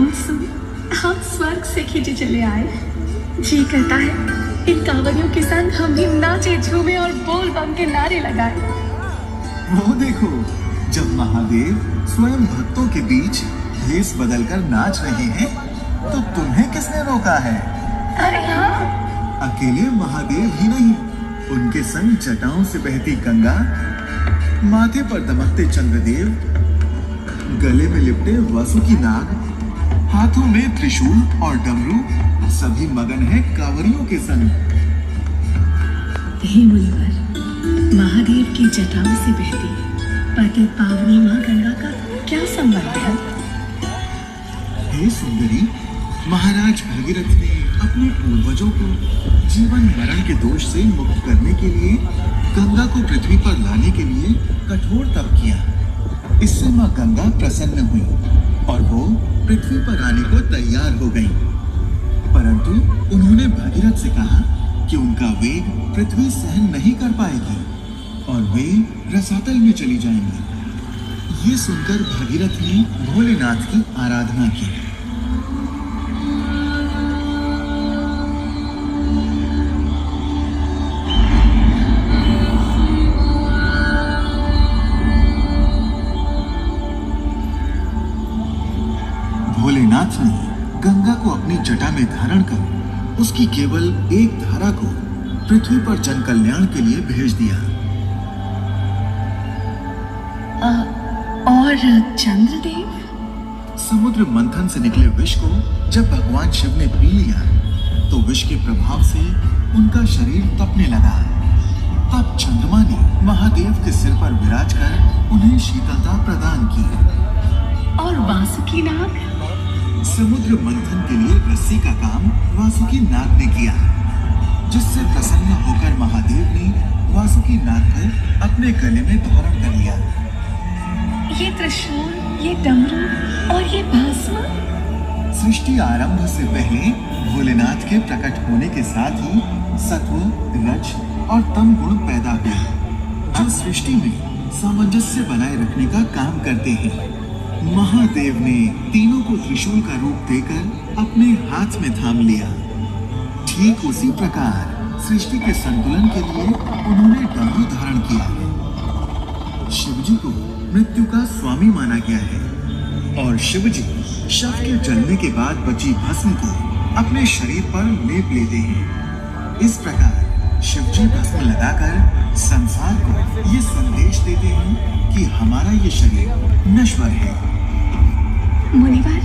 धुन सुन हम स्वर्ग से खींचे चले आए। जी करता है इन कांवरियों के संग हम भी नाचे, झूमे और बोल बम के नारे लगाए। वो देखो, जब महादेव स्वयं भक्तों के बीच भेष बदलकर नाच रहे हैं, तो तुम्हें किसने रोका है? अरे हाँ, अकेले महादेव ही नहीं, उनके संग जटाओं से बहती गंगा, माथे पर दमकते चंद्रदेव, गले में लिपटे वासुकी नाग, हाथों में त्रिशूल और डमरू, सभी मगन हैं कांवरियों के संग। हे मुनिवर, महादेव की जटाओं से बहती पतित पावनी माँ गंगा का क्या संबंध है? हे सुंदरी, महाराज भगीरथ ने अपने पूर्वजों को जीवन मरण के दोष से मुक्त करने के लिए गंगा को पृथ्वी पर लाने के लिए कठोर तप किया। इससे माँ गंगा प्रसन्न हुई और वो पृथ्वी पर आने को तैयार हो गई। परंतु उन्होंने भगीरथ से कहा कि उनका वेग पृथ्वी सहन नहीं कर पाएगी और वे रसातल में चली जाएंगी। ये सुनकर भगीरथ ने भोलेनाथ की आराधना की। भोलेनाथ ने गंगा को अपनी जटा में धारण कर उसकी केवल एक धारा को पृथ्वी पर जन कल्याण के लिए भेज दिया। और चंद्रदेव? समुद्र मंथन से निकले विष को जब भगवान शिव ने पी लिया, तो विष के प्रभाव से उनका शरीर तपने लगा। तब चंद्रमा ने महादेव के सिर पर विराज कर उन्हें शीतलता प्रदान की। और वासुकी नाग? समुद्र मंथन के लिए रस्सी का काम वासुकी नाग ने किया, जिससे प्रसन्न होकर महादेव ने वासुकी नाग को अपने गले में धारण कर लिया। ये त्रिशूल, ये डमरू और ये भस्म? सृष्टि आरंभ से पहले भोलेनाथ के प्रकट होने के साथ ही सत्व, रज और तम गुण पैदा हुए, जो सृष्टि में सामंजस्य बनाए रखने का काम करते हैं। महादेव ने तीनों को त्रिशूल का रूप देकर अपने हाथ में थाम लिया। ठीक उसी प्रकार सृष्टि के संतुलन के लिए उन्होंने डमरू धारण किया है। शिवजी को मृत्यु का स्वामी माना गया है और शिवजी शव के जलने के बाद बची भस्म को अपने शरीर पर लेप लेते हैं। इस प्रकार शिवजी भस्म लगाकर संसार को ये संदेश देते हैं कि हमारा ये शरीर नश्वर है। मुनिवर,